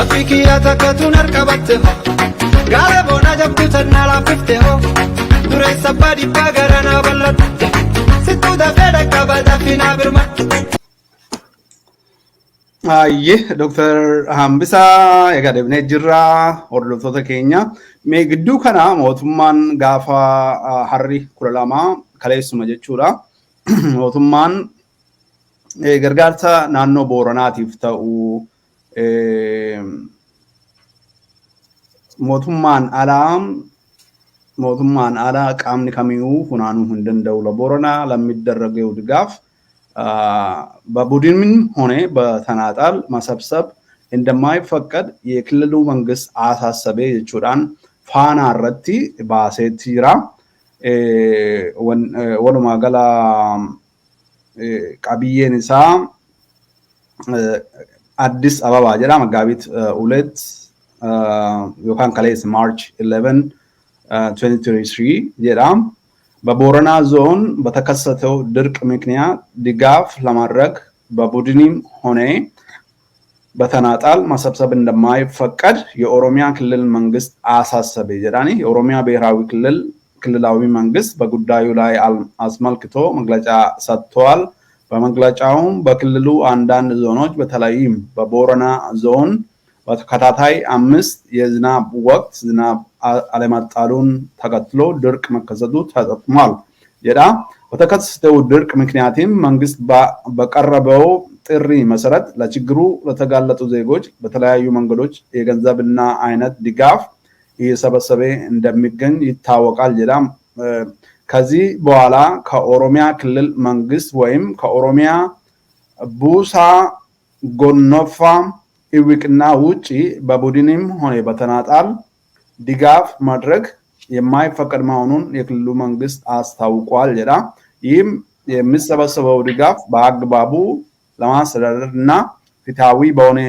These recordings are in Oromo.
رفيقي يا تكتون أركبته قالبونا جبتو تنالا ففته دري سبادي باقرنا بلد ستو دفيدك أبدا فينا برمت Dr. Hambisa egaa deebinee jirra hordoftoota keenya mee gidduu kana mootummaan gaafa harri 12 kaleessuma jechuudha mootummaan gargaarsa naannoo Booranaatiif ta'u mootummaan alaa qaamni kamiyyuu funaanuu hin danda'u la Booranaa ለሚደረገው ድጋፍ በቡድንም ሆነ በተናጣል ማሰብሰብ እንደማይፈቀድ የክልሉ መንግስት አሳሰበ ይችላል ፋና አረቲ ባሴቲራ ወሉማ ገላ ቀብዬንሳ አዲስ አበባ ጀራ መጋቢት 2 ዮካን ከሌስ ማርች 11 2023 ጀራ በቦረና ዞን በተከሰተው ድርቅ ምክንያት ድጋፍ ለማድረግ በቡድንም ሆነ በተናጣል ማሰብሰብ እንደማይፈቀድ የኦሮሚያ ክልል መንግስት አሳሰበ ይላል የኦሮሚያ ብሔራዊ ክልላዊ መንግስት በጉዳዩ ላይ አስመልክቶ መግለጫ ሰጥቷል በመግለጫውም በክልሉ አንዳንድ ዞኖች በተለይም በቦረና ዞን በተከታታይ 5 የዝናብ ወቅት ዝናብ አለመጣሉን ተከትሎ ድርቅ መከሰቱ ተጠቅሟል የዳ በተከሰተው ድርቅ ምክንያትም መንግስት በቀረበው ጥሪ መሰረት ለችግሩ ለተጋለጡ ዜጎች በተለያዩ መንገዶች የገንዘብና አይነት ድጋፍ እየሰበሰበ እንደሚገኝ ይታወቃል የዳ ከዚህ በኋላ ከኦሮሚያ ክልል መንግስት ወይም ከኦሮሚያ ቡሳ ጎኖፋ ኢዊቅና ውጪ በቡድንም ሆነ በተናጣል ድጋፍ ማድረግ የማይፈቀድ መሆኑን የክልሉ መንግስት አስታውቋል ይላ ይህም የሚሰበሰበው ድጋፍ በአግባቡ ለማስተዳደርና ፍትሃዊ በሆነ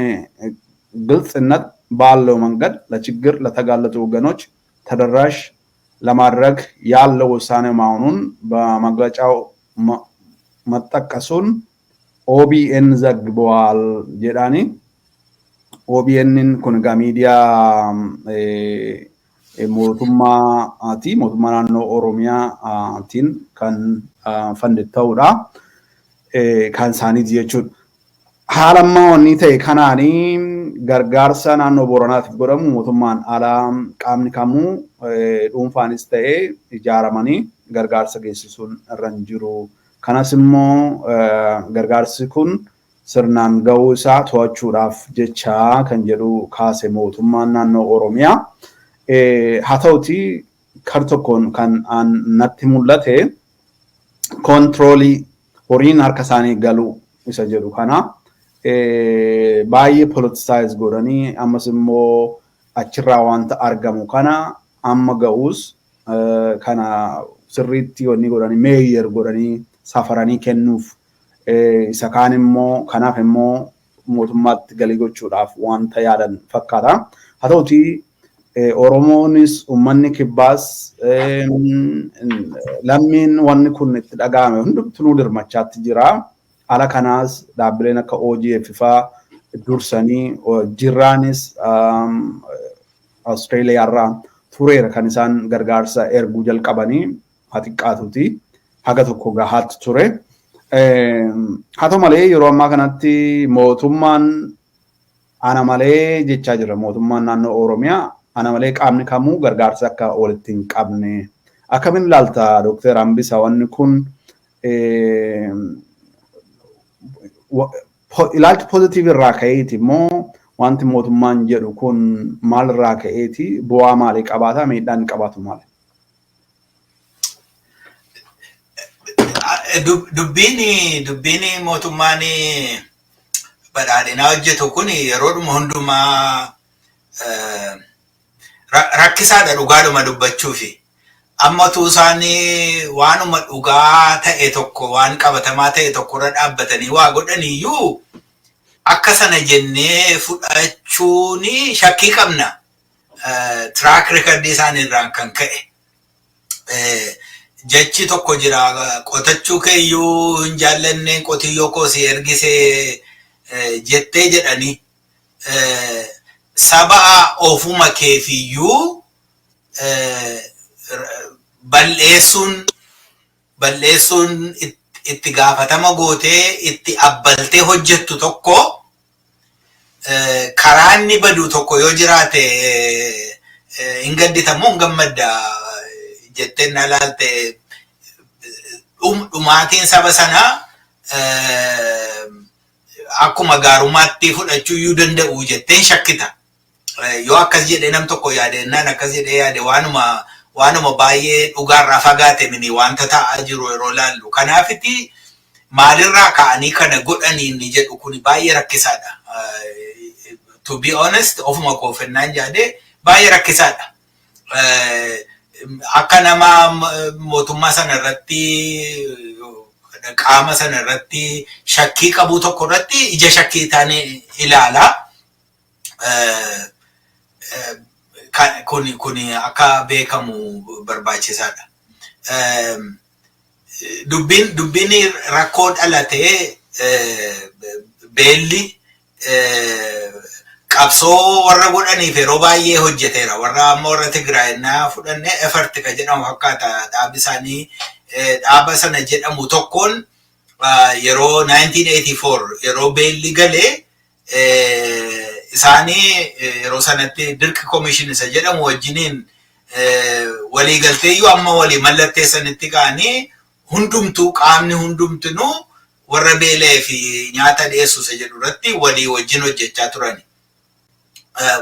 ግልጽነት ባለው መንገድ ለችግር ለተጋለጡ ወገኖች ተደራሽ ለማድረግ ያለው ውሳኔ መሆኑን በመግለጫው መጠቀሱን ኦቢኤን ዘግቧል ጀዳኒ OBNን ኩንጋ ሚዲያ mootummaa naannoo Oromiyaatiin kan fandita'uudha kan isaaniiti jechuudha. Haala ammaa wanni ta'e kanaanii gargaarsa naannoo Booranaatiif godhamu mootummaan alaa qaamni kamuu dhuunfaanis ta'e ijaaramanii gargaarsa geessisuun irra hin jiru. Kanas immoo gargaarsi kun sirnaan ga'uu isaa to'achuudhaaf jecha kan jedhu kaase mootummaan naannoo Oromiyaa haa ta'uti kar tokkoon kan natti mul'ate kontiroolii horiin harka isaanii galuu isa jedhu kana baay'ee politisaayis godhanii ammas immoo achirraa wanta argamu kana amma ga'uus kana sirriitti wanni godhanii meeyyer godhanii safaranii kennuuf isa kaan immoo kanaaf immoo mootummaatti galii gochuudhaaf wanta yaadan fakkaata haa ta'uti Oromoonis ummanni kibbaas lammiin wanni kun itti dhaga'ame hundumtuu dirmachaatti jira ala kanaas dhaabbileen akka OGF faa dursanii jiraanis Australia irraa tureera kan isaan gargaarsa erguu jalqabanii xiqqaatuti haga tokko gahaatti ture haa ta'u malee yeroo ammaa kanatti mootummaan ana malee jechaa jira mootummaan naannoo Oromiyaa ana malee qaamni kamuu gargaarsa akka walitti hin qabne akkamiin ilaalta Dr. Hambisa wanni kun ilaalchi positive irraa ka'eeti immoo wanti mootummaan jedhu kun maal irraa ka'eeti bu'aa maalii qabaata miidhaan qabaatu maali? Dubbiin mootummaan badhaadhinaa hojjetu kun yeroodhuma hundumaa rakkisaadha dhugaadhuma dubbachuufi amma tuusaanii waanuma dhugaa ta'e tokko waan qabatamaa ta'e tokkorra dhaabbatanii waa godhaniyyuu akka sana jennee fudhachuun shakkii qabna track record isaaniirraan kan ka'e jechi tokko jira qotachuu keeyyuu hin jaallanne qotiyyoo koo si ergisee jettee jedhanii saba ofuma keefiyyuu balleessuun itti gaafatama gootee itti abbaltee hojjettu tokko karaa inni badu tokko yoo jiraate hin gadditamu hin gammadda jettee na laalte dhumaatiin saba sanaa akkuma gaarumaatti fudhachuu iyyuu danda'u jetteen shakkita. Yoo akkas jedhee nam tokko yaadennaan akkas jedhee yaade waanuma baay'ee dhugaarraa fagaate mini wanta ta'aa jiru yeroo laallu. Kanaafiti maalirraa ka'anii kana godhanii inni jedhu kun baay'ee rakkisaadha. To be honest, ofuma koofennaan jaade baay'ee rakkisaadha. Akka nama mootummaa sana irratti qaama sana irratti shakkii qabu tokko irratti ija shakkii taane ilaala. Kun akka beekamu barbaachisaadha. Dubbiin rakkoo dhalatee beelli qabsoo warra godhaniif yeroo baay'ee hojjeteera. Warra amma warra Tigraayinaa fudhannee effort ka jedhamu fakkaata dhaabbi isaanii dhaaba sana jedhamu tokkoon yeroo 1984 yeroo beelli galee isaanii yeroo sanatti dirqi komishin isa jedhamu wajjiniin walii galteeyyuu amma walii mallatteessanitti ka'anii hundumtuu qaamni hundumtinuu warra beelee fi nyaata dhiyeessu isa jedhu irratti walii wajjin hojjechaa turani.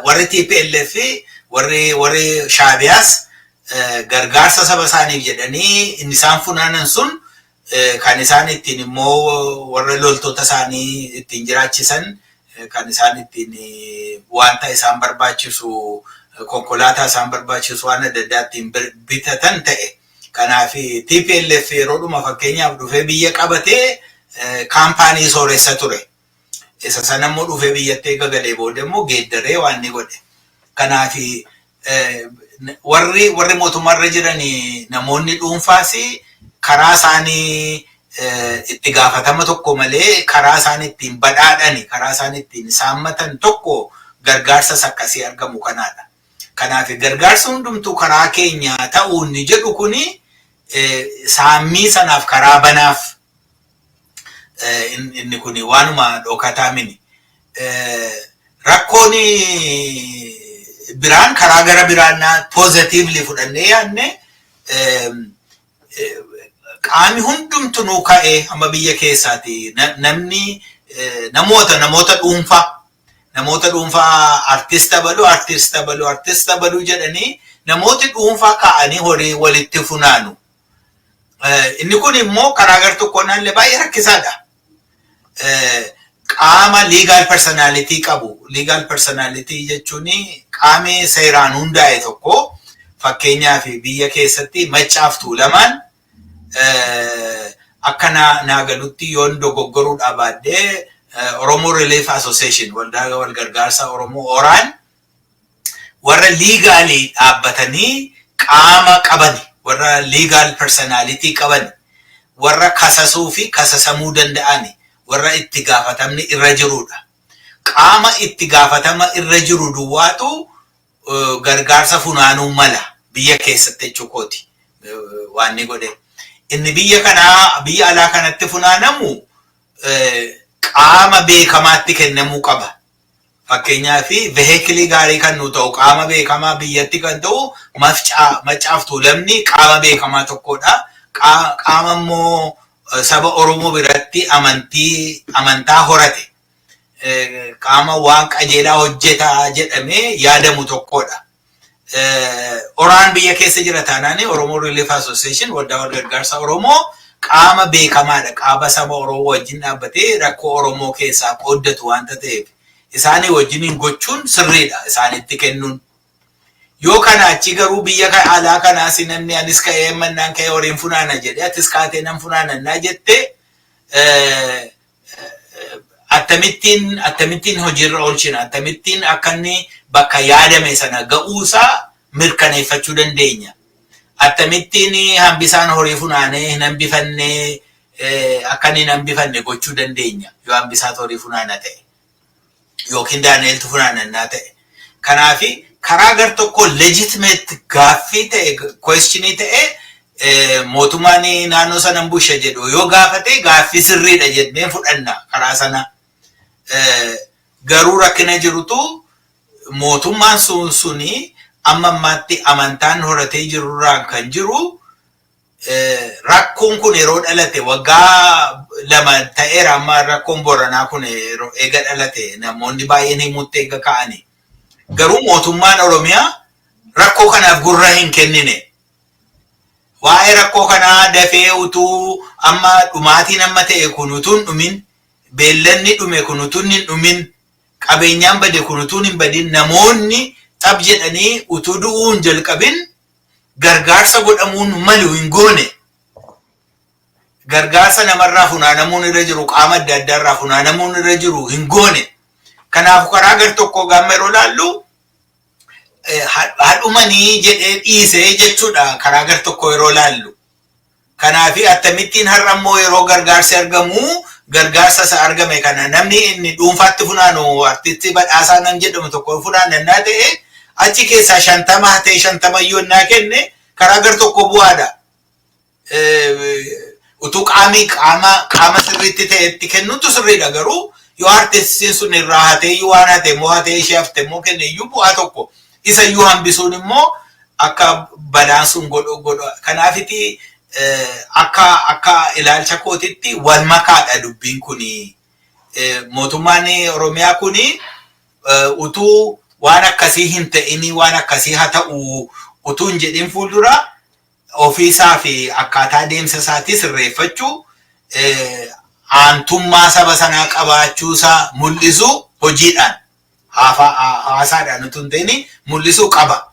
Warri TPLF warri Shaabiyaas gargaarsa saba isaaniif jedhanii inni isaan funaanan sun kan isaan ittiin immoo warra loltoota isaanii ittiin jiraachisan kan isaan ittiin wanta isaan barbaachisu konkolaataa isaan barbaachisu waan adda addaa ittiin bitatan ta'e. Kanaaf TPLF yeroodhuma fakkeenyaaf dhufee biyya qabatee kaampaanii sooressa ture. Isa sana immoo dhufee biyyatti gagalee booda immoo geeddaree waan inni godhe. Kanaaf warri mootummaarra jiran namoonni dhuunfaas karaa isaanii itti gaafatama tokko malee karaa isaan ittiin badhaadhani karaa isaan ittiin saammatan tokko gargaarsas akkasii argamu kanaadha. Kanaaf gargaarsi hundumtuu karaa keenya ta'uu inni jedhu kuni saammii sanaaf karaa banaaf inni kuni waanuma dhokataa mini. Rakkoon biraan karaa gara biraan positively fudhannee yaadne qaami hundumtuu ka'ee amma biyya keessaati namni namoota dhuunfaa artista baluu jedhanii namooti dhuunfaa ka'anii horii walitti funaanu. Inni kun immoo karaa gar tokkoonaallee baay'ee rakkisaadha. Qaama legal personality qabu. Legal personality jechuun qaamni seeraan hundaa'e tokko fakkeenyaaf biyya keessatti Maccaaf Tuulamaan akka naa galutti yoon dogoggoruu baadhee Oromoo Relief Association waldaa wal gargaarsa Oromoo Oraan warra legally dhaabbatanii qaama qabani warra legal personality qabani warra kasasuu fi kasasamuu danda'ani warra itti gaafatamni irra jirudha. Qaama itti gaafatama irra jiru duwwaatu gargaarsa funaanuu mala biyya keessatti jechuukooti waan ni godhe. Inni biyya alaa kanatti funaanamu qaama beekamaatti kennamuu qaba. Fakkeenyaaf vehiikilii gaarii kan nu ta'u qaama beekamaa biyyatti kan ta'u Maccaaf Tuulamni qaama beekamaa tokkodha. Qaama immoo saba Oromoo biratti amantaa horate. Qaama waan qajeelaa hojjetaa jedhamee yaadamu tokkodha. Oraan biyya keessa jira taanaan Oromoo Relief Association waldaa wal gargaarsa Oromoo qaama beekamaadha. Qaama saba Oromoo wajjin dhaabbatee rakkoo Oromoo keessaa qooddatu wanta ta'eef isaanii wajjiniin gochuun sirriidha isaanitti kennuun. Yoo kana achi garuu biyya alaa kanaas namni anis ka'ee mannaan ka'ee horiin funaana jedhee atis kaatee nan funaanannaa jette akkamittiin hojiirra oolchina akkamittiin akka inni bakka yaadame sana ga'uusaa mirkaneeffachuu dandeenya. Akkamittiin hambisaan horii funaanee hin hambifannee akka inni hin hambifanne gochuu dandeenya yoo hambisaatu horii funaana ta'e yookiin Daaneeltu funaanannaa ta'e. Kanaafi karaa gar tokko legitimate gaaffii ta'e questionii ta'e mootummaan naannoo sana busha jedhu yoo gaafate gaaffii sirriidha jennee fudhanna karaa sana. Garuu rakkina jirutu mootummaan suni amma ammaatti amantaan horatee jirurraan kan jiru rakkoon kun yeroo dhalate waggaa 2 ta'eera amma rakkoon Booranaa kun yeroo eega dhalate namoonni baay'een himutti eega ka'anii. Garuu mootummaan Oromiyaa rakkoo kanaaf gurra hin kennine. Waa'ee rakkoo kanaa dafee utuu amma dhumaatiin amma ta'e kun utuun dhumin, beellanni dhume kun utuun hin dhumin, qabeenyaan bade kun utuun hin badin, namoonni xab jedhanii utuu du'uu hin jalqabin gargaarsa godhamuun malu hin goone. Gargaarsa namarraa funaanamuun irra jiru, qaama adda addaarraa funaanamuun irra jiru hin goone. Kanaaf karaa gar tokko gaamma yeroo laallu haadhumanii jedhee dhiisee jechuudha karaa gar tokko yeroo laallu. Kanaafi akkamittiin har'a immoo yeroo gargaarsi argamu gargaarsa isa argame kana namni inni dhuunfaatti funaanu artisti badhaasaa nan jedhamu tokko funaannaa ta'e achi keessaa 50 hatee 50 iyyuu naa kenne karaa gar tokko bu'aadha. Utuu qaama sirriitti ta'etti kennutu sirriidha garuu yoo artistiin sun irraa hatee iyyuu waan hatee moo hatee ishee haftee moo kenne iyyuu bu'aa tokko isa iyyuu hambisuun immoo akka balaan sun godhu. Kanaafiti akka ilaalcha kootitti wal makaadha dubbiin kuni. Mootummaan Oromiyaa kuni utuu waan akkasii hin ta'ini waan akkasii haa ta'u utuu hin jedhin fuuldura ofiisaa fi akkaataa deemsa isaatii sirreeffachuu aantummaa saba sanaa qabaachuusaa mul'isu hojiidhaan haasaadhaan utuu hin ta'ini mul'isuu qaba.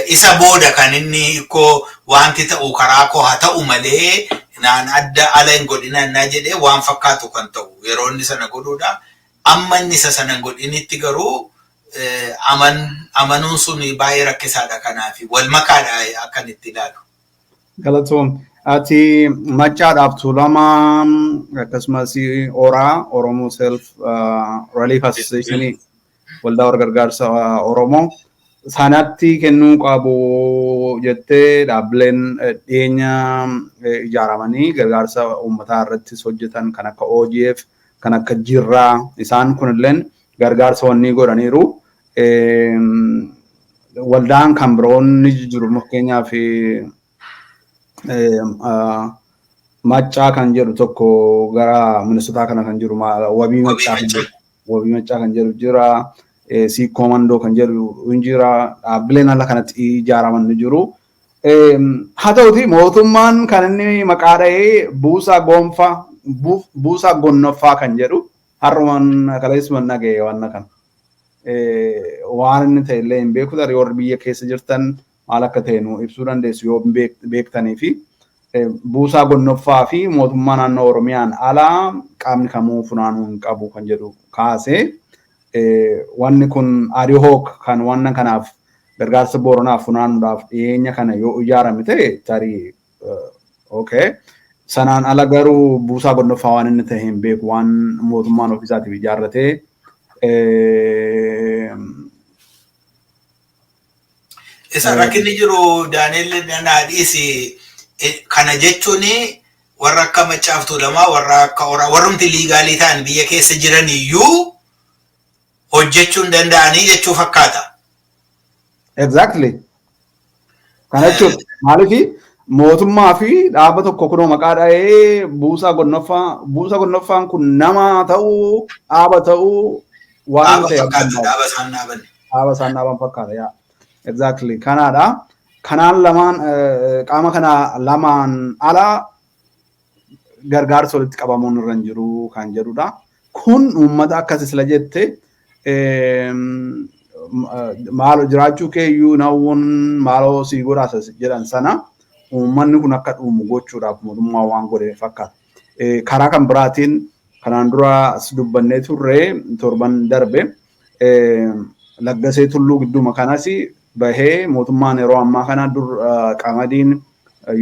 Isa booda kan inni ikkoo wanti ta'u karaa koo haa ta'u malee naan adda ala hin godhinannaa jedhee waan fakkaatu kan ta'u yeroo inni sana godhuudha. Amma inni isa sana godhinitti garuu amanuun sun baay'ee rakkisaadha kanaafi wal makaadha akkan itti ilaalu. Galatoom ati Maccaadhaaf Tuulamaa akkasumas Oraa Oromoo Self Relief Association waldaa gargaarsa Oromoo sanatti kennuu qabu jettee dhaabbileen dhiyeenya ijaaramanii gargaarsa uummataa irrattis hojjetan kan akka OGF kan akka Jirraa isaan kunilleen gargaarsa wanni godhaniiru. Waldaan kan biroonni jiru fakkeenyaaf Maccaa kan jedhu tokko gara Minnesotaa kana kan jiru wabii Maccaa kan jedhu jira. Si komando kan jedhu injira dhaabbileen ala kanatti ijaaraman jiru. Haa ta'uti mootummaan kan inni maqaa dhahee buusaa gonnoffaa kan jedhu har'umaan kaleessumaan dhaga'e waan kana. Waan inni ta'e illee hin beeku tarii warri biyya keessa jirtan maal akka ta'e nu ibsuu dandeessu yoo beektanii fi buusaa gonnoffaa fi mootummaa naannoo Oromiyaan alaa qaamni kamuu funaanuu hin qabu kan jedhu kaasee. Wanni kun adii hook kan wanna kanaaf gargaarsa Booranaaf funaanuudhaaf dhiyeenya kana yoo ijaarame ta'e tarii okay. Sanaan ala garuu buusaa gonnoffaa waan inni ta'e hin beeku waan mootummaan ofiisaatiif ijaarratee isa rakkinni jiru Daani'el Naadhiis kana jechuun warra akka Maccaaf Tuulamaa warra akka Oraa warrumti liigaalii ta'an biyya keessa jiran iyyuu hojjechuun danda'anii jechuu fakkaata. Exactly. Kana jechuun maaliif mootummaa fi dhaaba tokko kunoo maqaa dhahee buusaa gonnoffaan kun nama ta'uu dhaaba ta'uu waan ta'e dhaaba isaan dhaaban fakkaata yaa. Exactly. Kanaadha. Kanaan lamaan qaama kana lamaan ala gargaarsa walitti qabamuun irra hin jiru kan jedhudha. Kun uummata akkasii sila jette maalo jiraachuu keeyyuu nawwan maaloo sii godhaasa jedhan sana uummanni kun akka dhuumu gochuudhaaf mootummaa waan godhe fakkaata. Karaa kan biraatiin kanaan dura as dubbannee turre torban darbe Laggasee Tulluu gidduma kanas bahee mootummaan yeroo ammaa kana dur qamadiin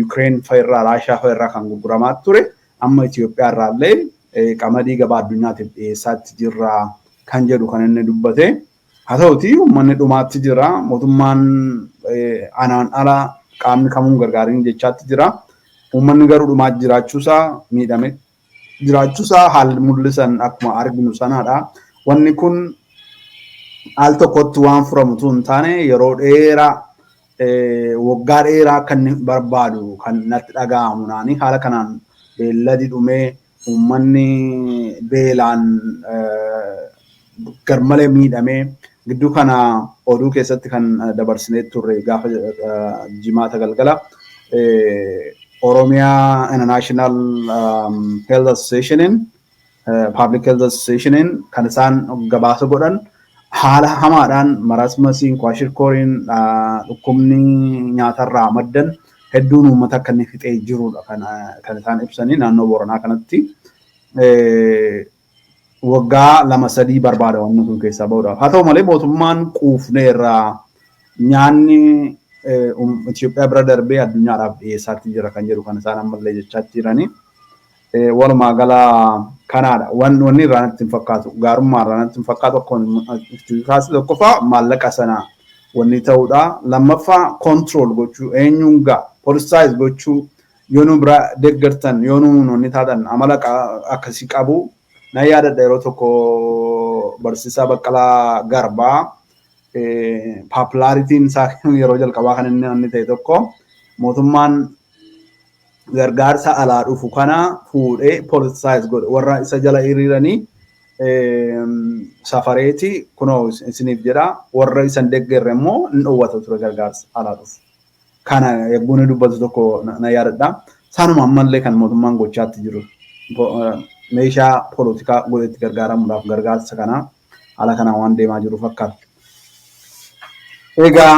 Ukraine fa'irraa Raashiyaa fa'irraa kan gurguramaa ture amma Itoophiyaa irraallee qamadii gabaa addunyaatiif dhiyeessaatti jirra kan jedhu kan inni dubbate. haa ta'uti uummanni dhumaatti jira mootummaan anaan ala qaamni kamuun gargaariin jechaatti jira uummanni garuu dhumaatti jiraachuusaa miidhame jiraachuusaa haalli mul'isan akkuma arginu sanaadha wanni kun al tokkotti waan furamutu hin taane yeroo dheeraa waggaa dheeraa kan barbaadu kan natti dhaga'amu naani haala kanaan beelladi dhumee uummanni beelaan garmalee miidhamee gidduu kana oduu keessatti kan dabarsinee turre gaafa jimaata galgala Oromia International Health Association Public Health Association kan isaan gabaasa godhan haala hamaadhaan marasmasiin kwashirkooriin dhukkubni nyaatarraa maddan hedduun uummata akka inni fixee jirudha kan isaan ibsanii naannoo Booranaa kanatti waggaa 2-3 barbaada wanni kun keessaa ba'uudhaaf haa ta'u malee mootummaan quufneerraa nyaanni Itoophiyaa bira darbee addunyaadhaaf dhiyeessaatti jira kan jedhu kan isaan ammallee jechaatti jiranii walumaa gala kanaadha wanni irraa natti hin fakkaatu gaarummaa irraa natti hin fakkaatu akkuma tokkoffaa maallaqa sana wanni ta'uudha lammaffaa control gochuu eenyuun gaa politicize gochuu yoo nu bira deeggartan yoo nu wanni taatan amala akkasii qabu na yaadadha yeroo tokko barsiisaa Baqqalaa Garbaa popularitiin isaa yeroo jalqabaa kan inni ta'e tokko mootummaan gargaarsa alaa dhufu kana fuudhee politicize godhe warra isa jala hiriiranii safareeti kunoo isiniif jedha warra isan deeggarre immoo hin dhowwata ture gargaarsa alaa dhufu kana eegguun dubbatu tokko na yaadadha saanuma ammallee kan mootummaan gochaatti jiru meeshaa poolitikaa godhetti gargaaramuudhaaf gargaarsa kana haala kanaan waan deemaa jiru fakkaata. Egaa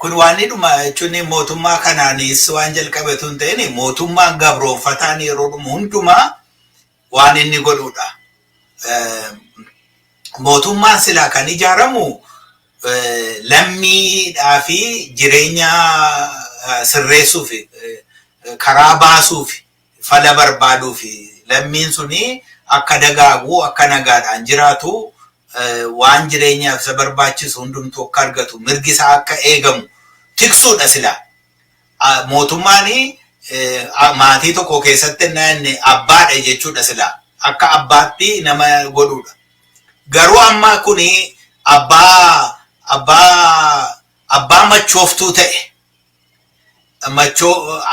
kun waan dhuma jechuun mootummaa kanaanis waan jalqabetu hin ta'in mootummaan gabroonfataan yeroo dhumu hundumaa waan inni godhudha. Mootummaan silaa kan ijaaramu lammiidhaa fi jireenya sirreessuuf karaa baasuuf fala barbaaduuf lammiin suni akka dagaagu akka nagaadhaan jiraatu waan jireenyaaf isa barbaachisu hundumtuu akka argatu mirgi isaa akka eegamu tiksuudha sila mootummaan maatii tokko keessatti naanne abbaadha jechuudha sila akka abbaatti nama godhuudha garuu amma kuni abbaa machooftuu ta'e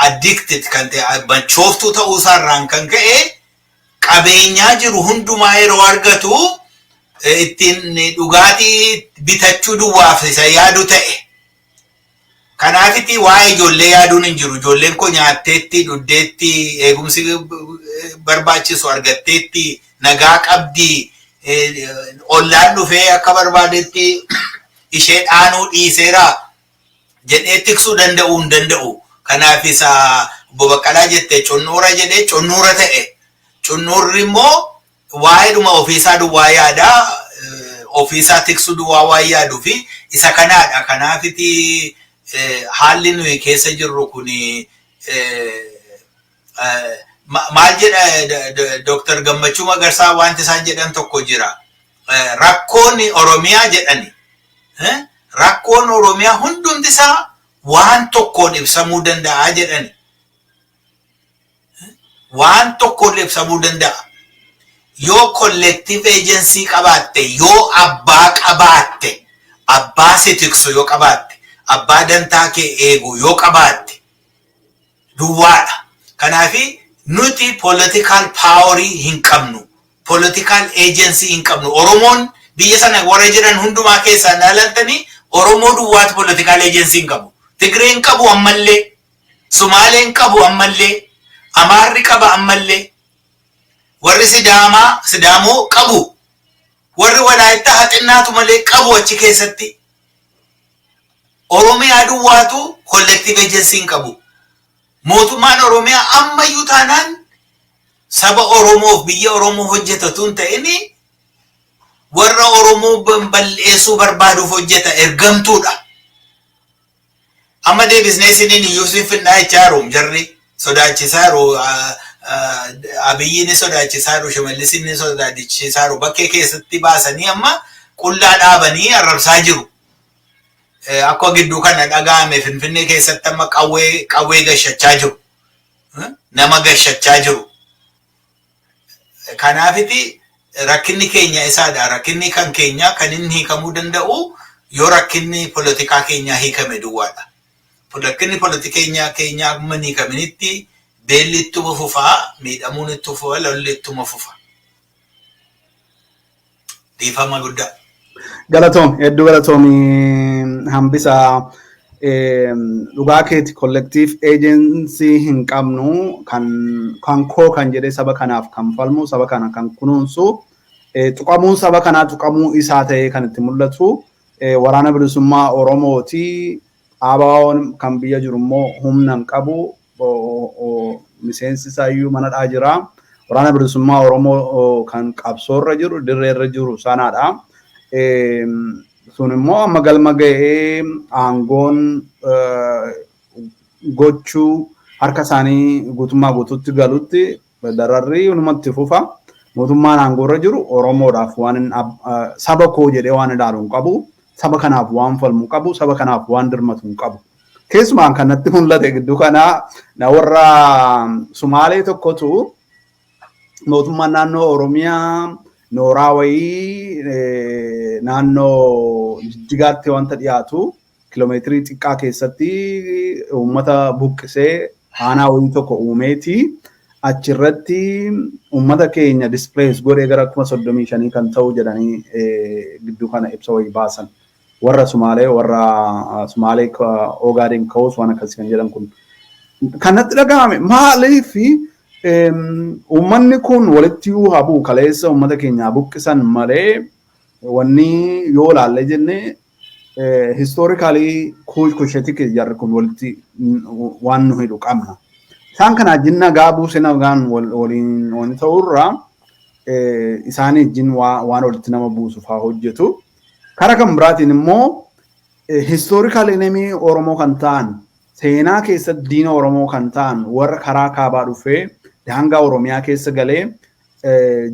addicted kan ta'e machooftuu ta'uu isaarraan kan ka'e qabeenyaa jiru hundumaa yeroo argatu ittiin dhugaatii bitachuu duwwaaf isa yaadu ta'e. Kanaafiti waa'ee ijoollee yaaduun hin jiru. Ijoolleen koo nyaatteetti, dhugdeetti, eegumsi barbaachisu argatteetti, nagaa qabdi, ollaan dhufee akka barbaadetti ishee dhaanuu dhiiseera jedhee tiksuu danda'uu hin danda'u. Kanaaf isa Obbo Baqqalaa jettee cunnuura jedhee cunnuura ta'e. Cunnuurri immoo waa'eedhuma ofiisaa duwwaa yaadaa ofiisaa tiksuu duwwaa waa yaaduu fi isa kanaadha. Kanaafiti haalli nuyi keessa jirru kuni maal jedha Dr. Gammachuu Magarsaa wanti isaan jedhan tokko jira. Rakkoon Oromiyaa jedhani. Rakkoon Oromiyaa hundumti isaa waan tokkoon ibsamuu danda'a jedhani. Waan tokkoon ibsamuu danda'a. Yoo collective agency qabaatte, yoo abbaa qabaatte, abbaa si tiksu yoo qabaatte, abbaa dantaa kee eegu yoo qabaatte, duwwaadha. Kanaafi nuti political power hin qabnu, political agency hin qabnu. Oromoon biyya sana warra jiran hundumaa keessaa ilaaltanii Oromoo duwwaatu political agency hin qabu. Tigreen qabu ammallee, Sumaaleen qabu ammallee, Amaarri qaba ammallee. Warri Sidaamoo qabu. Warri Walaayittaa haxinnaatu malee qabu achi keessatti. Oromiyaa duwwaatu collective agency hin qabu. Mootummaan Oromiyaa ammayyuu taanaan saba Oromoof biyya Oromoo hojjetatu hin ta'ini warra Oromoo balleessuu barbaaduuf hojjeta ergamtuudha. Amma deebisneesiniin iyyuu sinfinnaa ijaaruum jarri sodaachisaaru Abiyyiin sodaachisaa jiru, Shimallis inni sodaachisaa jiru bakkee keessatti baasanii amma qullaa dhaabanii arrabsaa jiru. Akka gidduu kana dhaga'ame Finfinnee keessatti amma qawwee gashachaa jiru. Nama gashachaa jiru. Kanaafiti rakkinni keenya isaadha. Rakkinni kan keenya kan inni hiikamuu danda'u yoo rakkinni politikaa keenyaa hiikame duwwaadha. Rakkinni politikaa keenyaa amma hiikaminitti beelli ittuma fufaa, miidhamuun ittuma fufaa, lolli ittuma fufaa. Dhiifama guddaa. Galatoom, hedduu galatoomii hambisa dhugaa keeti collective agency hin qabnu kan koo kan jedhee saba kanaaf kan falmu saba kana kan kunuunsu tuqamuu saba kanaa tuqamuu isaa ta'ee kan itti mul'atu waraana bilisummaa Oromooti. ABO'n kan biyya jiru immoo humna hin qabu. Miseensi isaayyuu manadhaa jira. Waraana bilisummaa Oromoo kan qabsoorra jiru dirreerra jiru sanaadha. Sun immoo amma galma ga'ee aangoon gochuu harka isaanii guutummaa guutuutti galutti dararri hunumatti fufa. Mootummaan aangoorra jiru Oromoodhaaf waan saba koo jedhee waan ilaalu hin qabu. Saba kanaaf waan falmu qabu. Saba kanaaf waan dirmatu hin qabu. Keessumaan kan natti mul'ate gidduu kana na warra Sumaalee tokkotu mootummaan naannoo Oromiyaa nooraa wayii naannoo Jijjigaatti wanta dhiyaatu kiiloomeetirii xiqqaa keessatti uummata buqqisee aanaa wayii tokko uumeeti. Achirratti uummata keenya displays godhee gara 35 kan ta'u jedhanii gidduu kana ibsa wayii baasan. Warra Sumaalee Ogaden Coast waan akkasii kan jedhan kun kanatti dhagahame maaliif uummanni kun walitti habuu kaleessa uummata keenya buqqisan malee wanni yoo laalle jenne historically kushetik jarri kun walitti waan nu hidhu qabna. Isaan kana jinna gaabuu senagaan waliin waan ta'urra isaanii jin waan walitti nama buusuuf haa hojjetu. Karaa kan biraatiin immoo historical enemy Oromoo kan ta'an seenaa keessatti diina Oromoo kan ta'an warra karaa kaabaa dhufee daangaa Oromiyaa keessa galee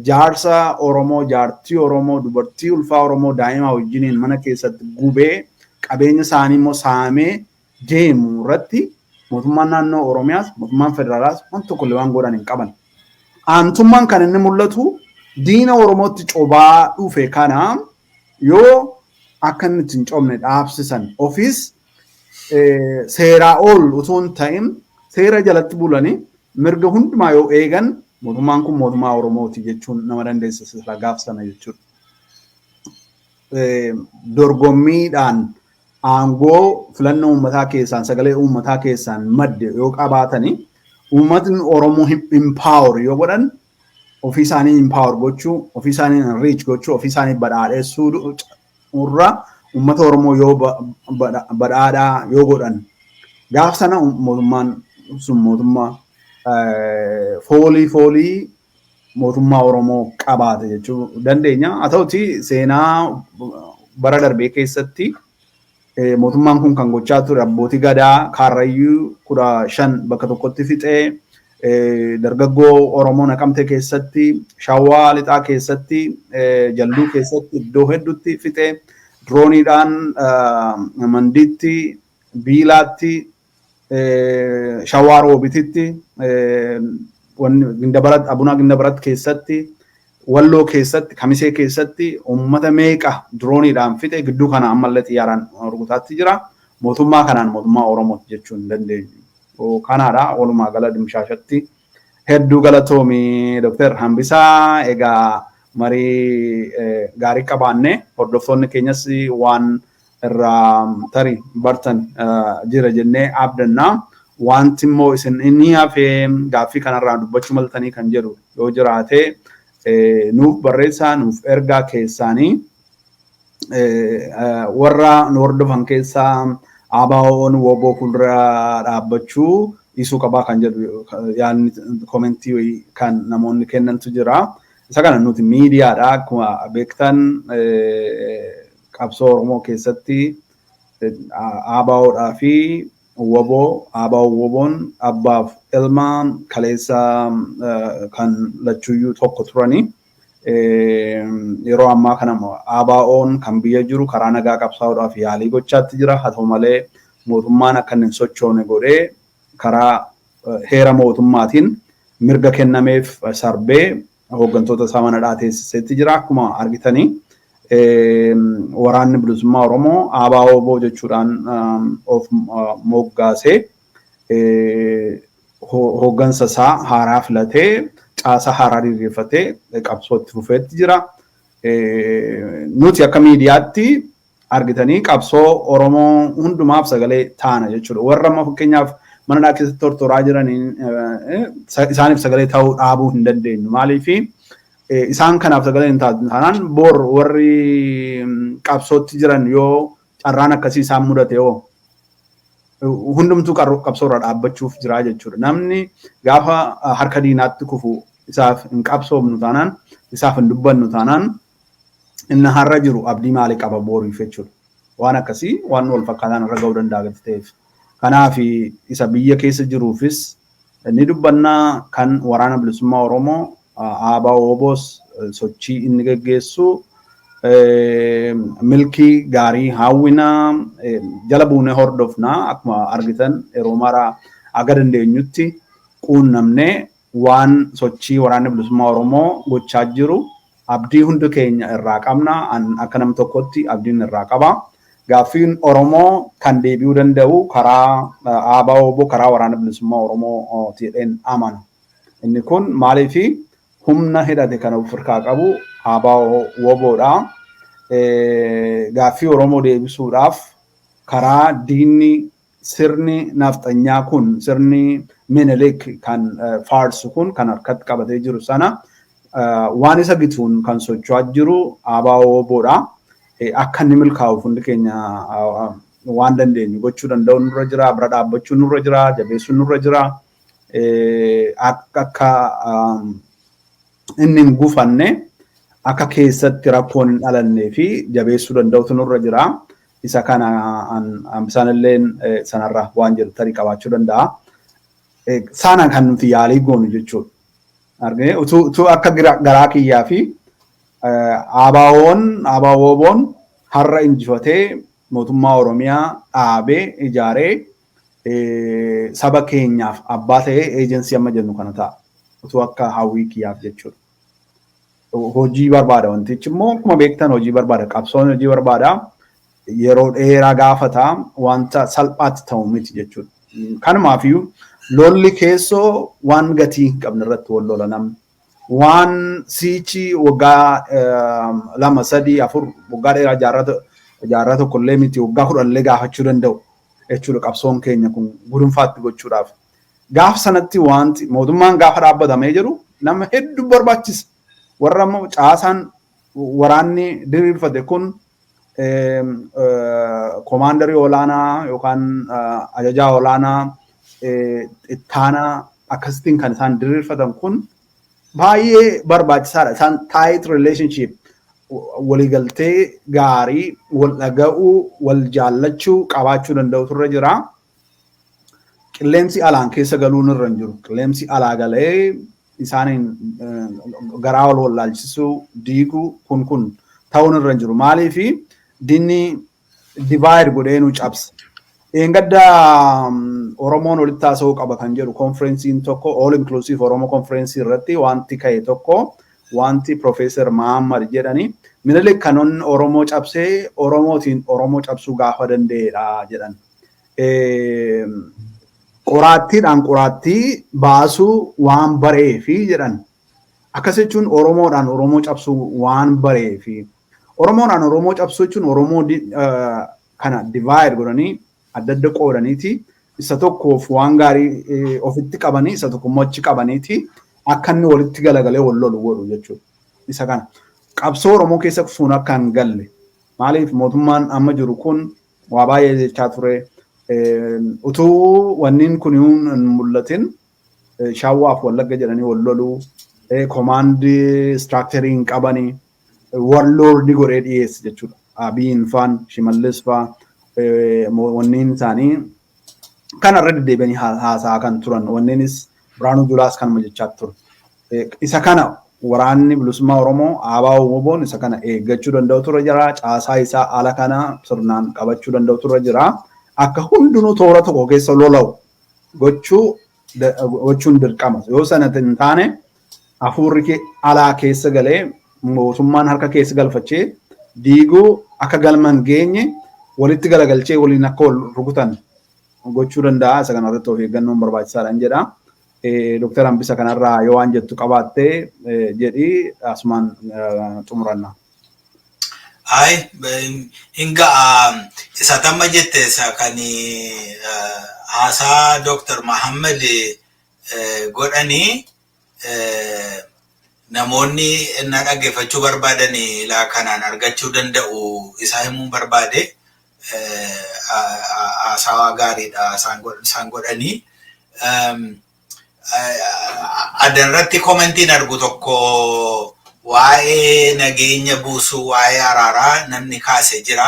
jaarsa Oromoo, jaartii Oromoo, dubartii ulfaa Oromoo daa'ima wajjiniin mana keessatti gubee qabeenya isaanii immoo saamee deemu irratti mootummaan naannoo Oromiyaas mootummaan federaalaas waan tokko illee waan godhan hin qaban. Aantummaan kan inni mul'atu diina Oromootti cobaa dhufe kana yoo akka inni ittiin cobne dhaabsisan ofiis seeraa ol utuu hin ta'in seera jalatti bulanii mirga hundumaa yoo eegan mootummaan kun mootummaa Oromooti jechuun nama dandeessisa gaaf sana jechuudha. Dorgommiidhaan aangoo filannoo uummataa keessaan sagalee uummataa keessaan madde yoo qabaatanii uummatni Oromoo empower yoo godhan ofii isaanii empower gochuu, ofii isaanii enrich gochuu, ofii isaanii badhaadhessuu irra uummata Oromoo yoo badhaadhaa yoo godhan gaaf sana mootummaan sun mootummaa foolii mootummaa Oromoo qabaate jechuu dandeenya. Haa ta'uti seenaa bara darbee keessatti mootummaan kun kan gochaa ture abbootii gadaa Kaarrayyuu 15 bakka tokkotti fixee dargaggoo Oromoo Naqamtee keessatti Shawaa Lixaa keessatti Jalduu keessatti iddoo hedduutti fixee drooniidhaan Mandiitti Biilaatti Shawaa Roobititti Abunaa Gindabarat keessatti Walloo keessatti Kamisee keessatti uummata meeqa drooniidhaan fixe gidduu kana ammallee xiyyaaraan rukutaatti jira. Mootummaa kanaan mootummaa Oromooti jechuun hin dandeenyu. Kanaadha walumaa gala dimshaashatti hedduu galatoomi Dr. Hambisaa egaa marii gaarii qabaanne hordoftoonni keenyas waan irraa tarii bartan jira jennee abdanna. Wanti immoo isin inni hafee gaaffii kanarraa dubbachuu maltanii kan jedhu yoo jiraate nuuf barreessaa nuuf ergaa keessaanii warra nu hordofan keessaa ABO'n woboo fuuldura dhaabbachuu dhiisuu qabaa kan jedhu yaadni komentii kan namoonni kennantu jira. Isa kana nuti miidiyaadha akkuma beektan qabsoo Oromoo keessatti ABO'dhaa fi woboon abbaaf ilmaan kaleessa kan lachuyyuu tokko turani. yeroo ammaa kana ABO'n kan biyya jiru karaa nagaa qabsaa'uudhaaf yaalii gochaatti jira. Haa ta'u malee mootummaan akka hin sochoone godhee karaa heera mootummaatiin mirga kennameef sarbee hooggantoota isaa mana hidhaa teessiseetti jira. Akkuma argitanii waraanni bilisummaa Oromoo ABO jechuudhaan of moggaasee hooggansa isaa haaraa filatee caasaa haaraa diriirfatee qabsootti fufeetti jira. Nuti akka miidiyaatti argitanii qabsoo Oromoo hundumaaf sagalee taana jechuudha. Warra amma fakkeenyaaf mana hidhaa keessatti tortoraa jiraniin isaaniif sagalee ta'uu dhaabuu hin dandeenyu. Maaliif isaan kanaaf sagalee hin taanaan bor warri qabsootti jiran yoo carraan akkasii isaan mudate yoo hundumtuu qabsoorra dhaabbachuuf jira jechuudha. Namni gaafa harka diinaatti kufu isaaf hin qabsoofnu taanaan isaaf hin dubbannu taanaan inni har'a jiru abdii maalii qaba boriif jechuudha. Waan akkasii waan wal fakkaataan irra ga'uu danda'a gadi ta'eef. Kanaaf isa biyya keessa jiruufis ni dubbannaa kan waraana bilisummaa Oromoo ABO's sochii inni geggeessu milkii gaarii hawwinaa jala buunee hordofnaa akkuma argitan yeroo maraa aga dandeenyutti quunnamnee waan sochii waraanni bilisummaa Oromoo gochaa jiru abdii hundi keenya irraa qabna. Akka nam tokkotti abdiin irraa qaba. Gaaffiin Oromoo kan deebi'uu danda'u karaa ABO karaa waraana bilisummaa Oromoo jedheen amana. Inni kun maaliif humna hidhate kan of harkaa qabu ABO'dha. Gaaffii Oromoo deebisuudhaaf karaa diinni sirni nafxanyaa kun sirni Minilik kan faarsu kun kan harkatti qabatee jiru sana waan isa gituun kan socho'aa jiru ABO'dha. Akka inni milkaa'uuf hundi keenya waan dandeenyu gochuu danda'u nurra jira, bira dhaabbachuu nurra jira, jabeessuu nurra jira. Akka inni hin gufanne akka keessatti rakkoon hin dhalannee fi jabeessuu danda'utu nurra jira. Isa kana isaan sanarra waan jedhu tarii qabaachuu danda'a. Sana kan nuti yaalii goonu jechuudha. Argee utuu akka garaa kiyyaa fi ABO'n har'a injifatee mootummaa Oromiyaa dhaabee ijaaree saba keenyaaf abbaa ta'ee eejensii amma jennu kana ta'a. Utuu akka hawwii kiyyaaf jechuudha. Hojii barbaada wantichi immoo akkuma beektan hojii barbaada. Qabsoon hojii barbaada. Yeroo dheeraa gaafata wanta salphaatti ta'u miti jechuudha. Kanumaafiyyuu lolli keessoo waan gatii hin qabne irratti wal lola namni. Waan siichi waggaa 2, 3, 4 waggaa dheeraa jaarraa tokkollee miti waggaa 10 gaafachuu danda'u jechuudha qabsoon keenya kun gudunfaatti gochuudhaaf. Gaaf sanatti wanti mootummaan gaafa dhaabbatamee jiru nama hedduu barbaachisa. Warra immoo caasaan waraanni diriirfate kun koomaandarii olaanaa yookaan ajajaa olaanaa ittaanaa akkasittiin kan isaan diriirfatan kun baay'ee barbaachisaadha. Isaan tight relationship waliigaltee gaarii wal dhaga'uu wal jaallachuu qabaachuu danda'utu irra jira. Qilleensi alaan keessa galuun irra hin jiru. Qilleensi alaa galee isaaniin garaa wal wallaalchisuu diiguu kun ta'uun irra hin jiru. Maaliif dinni divide godhee nu cabsa. Engadda Oromoon walitti haasa'uu qaba kan jedhu konferensiin tokko all inclusive Oromo konferensii irratti wanti ka'e tokko wanti Profeesar Mahammad jedhani Minilik kanon Oromoo cabsee Oromootiin Oromoo cabsuu gaafa danda'edha jedhan. Qoraattiidhaan qoraattii baasuu waan bareefi jedhan. Akkas jechuun Oromoodhaan Oromoo cabsuu waan bareefi. Oromoodhaan Oromoo cabsuu jechuun Oromoo kana divide godhanii adda adda qoodaniiti isa tokkoof waan gaarii ofitti qabanii isa tokko mochi qabaniiti akka inni walitti galagalee wal lolu godhu jechuudha. Isa kana qabsoo Oromoo keessa kufuun akka hin galle maaliif mootummaan amma jiru kun waa baay'ee jechaa ture. Utuu wanniin kun hin mul'atin Shawwaaf Wallagga jedhanii wal lolu komaandii structurii hin qabanii warlordi godhee dhiyeesse jechuudha. Abiyin faan Shimallis faa wanniin isaanii kan irra deddeebi'anii haasaa kan turan wanniinis Biraanuu Julaas kan jechaa ture. Isa kana waraanni bilisummaa Oromoo ABO WBOn isa kana eeggachuu danda'u turre jira. Caasaa isaa ala kana sirnaan qabachuu danda'u turre jira. Akka hundinuu toora tokko keessa lola'u gochuun dirqama. Yoo sanatti hin taane hafuurri alaa keessa galee mootummaan harka keessa galfachee diiguu akka galman geenye walitti galagalchee waliin akka wal rukutan gochuu danda'a. Isa kanarratti of eeggannoon barbaachisaadhaan jedha. Dr. Hambisa kanarraa yoo waan jettu qabaattee jedhi asumaan xumuranna. Ay, hinga isa tamma jette isa kan haasaa Dr. Muhammad godhani namoonni na dhaggeeffachuu barbaadanii laa kanaan argachuu danda'u isaa himuu barbaade haasaa gaariidha isaan godhanii. Adanirratti komentiin argu tokko waa'ee nageenya buusuu waa'ee araaraa namni kaase jira.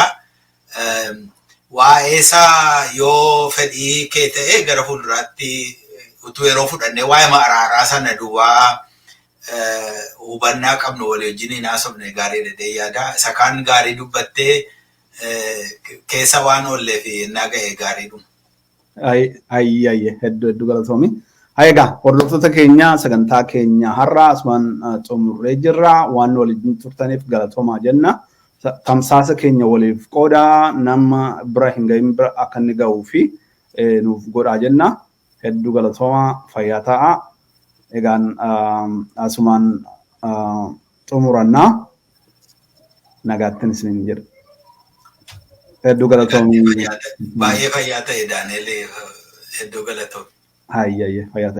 Waa'ee isaa yoo fedhii kee ta'e gara fuulduraatti utuu yeroo fudhannee waa'ee araaraa sana duwwaa hubannaa qabnu walii wajjin haasofne gaarii dha yaada. Isa kaan gaarii dubbattee keessa waan oollee fi innaa ga'e gaarii dhuma. Hedduu galatoomi. Egaa hordoftoota keenya sagantaa keenya har'a asumaan xumurree jirra. Waan waliin turtaniif galatoomaa jenna. Tamsaasa keenya waliif qooda nama bira hin gahin bira akka inni ga'uu fi nuuf godhaa jenna. Hedduu galatoomaa fayyaa ta'a. Egaan asumaan xumurannaa nagaattin isiniin jedha. Hedduu galatoomii. Baay'ee fayyaa ta'e Daaneel hedduu galatoomii. Fayyaa ta'e.